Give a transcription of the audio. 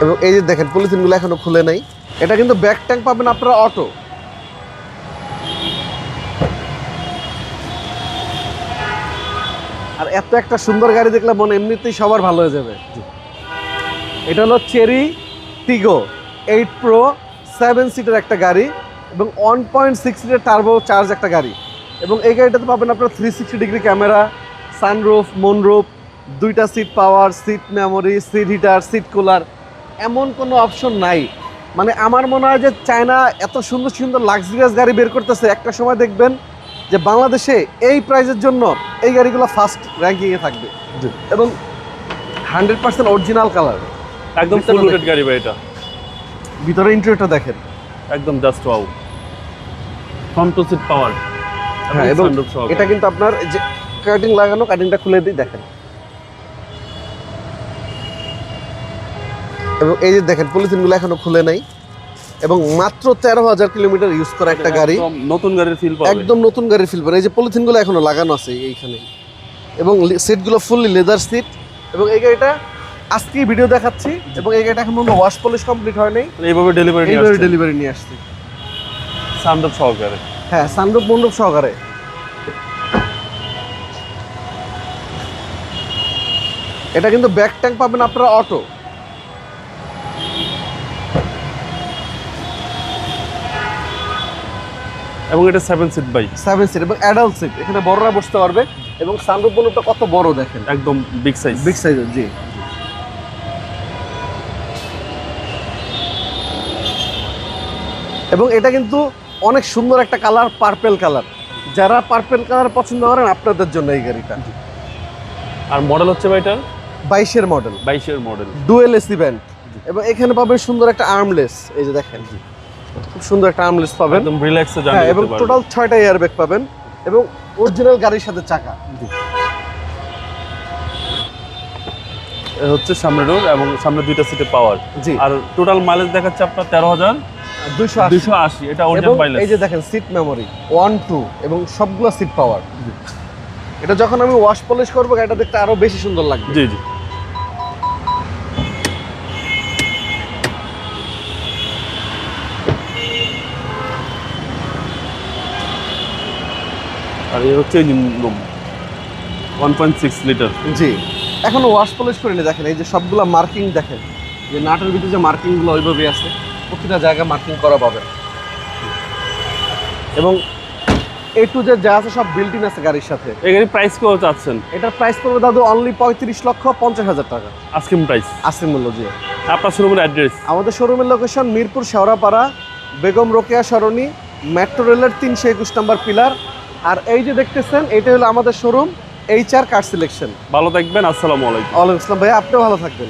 এবং এই যে দেখেন পলিথিনগুলো এখনো খুলে নাই। এটা কিন্তু ব্যাক ট্যাঙ্ক পাবেন আপনারা অটো। আর এত একটা সুন্দর গাড়ি দেখলে মনে এমনিতেই সবার ভালো হয়ে যাবে। এটা হলো চেরি টিগো 8 প্রো 7 সিটের একটা গাড়ি এবং 1.6 লিটার টার্বো চার্জ একটা গাড়ি। এবং এই গাড়িটাতে পাবেন আপনার 360 ডিগ্রি ক্যামেরা, সানরুফ, মুনরুফ, 2টা seat power, seat memory, seat heater, seat cooler, এমন কোনো অপশন নাই। মানে আমার মনে হয় যে চায়না এত সুন্দর সুন্দর লাক্সারিয়াস গাড়ি বের করতেছে, একটা সময় দেখবেন যে বাংলাদেশে এই প্রাইসের জন্য এই গাড়িগুলো ফার্স্ট র্যাঙ্কিংয়ে থাকবে। এবং 100% অরিজিনাল কালার, একদম ফুল লোডেড গাড়ি ভাই। এটা ভিতরে ইন্টেরিয়রটা দেখেন, একদম just wow. Front two seat power. হ্যাঁ, এবং এটা কিন্তু আপনার যে কাটিং লাগানো, কাটিংটা খুলে দিই দেখেন। এবং এই যে দেখেন পলিথিনগুলো এখনো খুলে নাই এবং মাত্র 13,000 কিলোমিটার ইউজ করা একটা গাড়ি। নতুন গাড়ির ফিল পাবে, একদম নতুন গাড়ির ফিল পাবে। এই যে পলিথিনগুলো এখনো লাগানো আছে এইখানে এবং সিটগুলো ফুললি লেদার সিট। এবং এই গাড়িটা আজকেই ভিডিও দেখাচ্ছি এবং এই গাড়িটা এখন ওয়াশ পলিশ কমপ্লিট হয় নাই, এইভাবে ডেলিভারি নিয়ে আসছি সানরুফ সহকারে। হ্যাঁ, সানরুফ মন্ডপ সহকারে। এটা কিন্তু ব্যাক ট্যাঙ্ক পাবেন আপনারা অটো। এবং এটা 7 সিট বাই 7 সিট এবং অ্যাডাল্ট সিট, এখানে বড়রা বসতে পারবে। এবং সানরুফ মন্ডপটা কত বড় দেখেন, একদম বিগ সাইজের। জি। এবং এটা কিন্তু অনেক সুন্দর একটা কালার, পার্পেল কালার। যারা পার্পেল কালার পছন্দ করেন আপনাদের জন্য এই গাড়িটা। আর মডেল হচ্ছে ভাই এটা 22 model, 22 model, dual AC band. এবং এখানে পাবেন সুন্দর একটা আর্মলেস, এই যে দেখেন খুব সুন্দর একটা আর্মলেস পাবেন, একদম রিল্যাক্সে জার্নি হ্যাঁ। এবং করতে পারবেন। টোটাল 6টা এয়ারব্যাগ পাবেন এবং অরিজিনাল গাড়ির সাথে চাকা। এ হচ্ছে সামনে ডোর এবং সামনে 2টা সিটে পাওয়ার। জি। আর টোটাল মাইলেজ দেখাচ্ছে আপনার 13,280। এটা অরিজিনাল মাইলেজ। এই যে দেখেন সিট মেমোরি 1 2 এবং সবগুলো সিট পাওয়ার। এটা যখন আমি ওয়াশ পলিশ করব গাড়িটা দেখতে আরো বেশি সুন্দর লাগবে। জি জি। আর এই হচ্ছে ইঞ্জিন রুম 1.6 লিটার। জি, এখনো ওয়াশ পলিশ করিনি। দেখেন এই যে সবগুলা মার্কিং, দেখেন যে নাটের ভিতরে যে মার্কিংগুলো ওইভাবে আছে, প্রতিটা জায়গায় মার্কিং করা পাবেন। এবং A to Z যা আছে সব বিল্ট ইন আছে গাড়ির সাথে। এই গাড়ির প্রাইস কত চাচ্ছেন? এটার প্রাইস পড়বে দাদু অনলি 35,50,000 টাকা আস্কিং প্রাইস। আস্কিং মূল্য। জি। আপনার শোরুমের অ্যাড্রেস? আমাদের শোরুমের লোকেশন মিরপুর শেওড়াপাড়া, বেগম রোকেয়া সরণি, মেট্রো রেলের 321 নম্বর পিলার। আর এই যে দেখতেছেন এটা হলো আমাদের শোরুম HR কার সিলেকশন। ভালো থাকবেন, আসসালামু আলাইকুম। ওয়ালাইকুম আসসালাম ভাইয়া, আপনিও ভালো থাকবেন।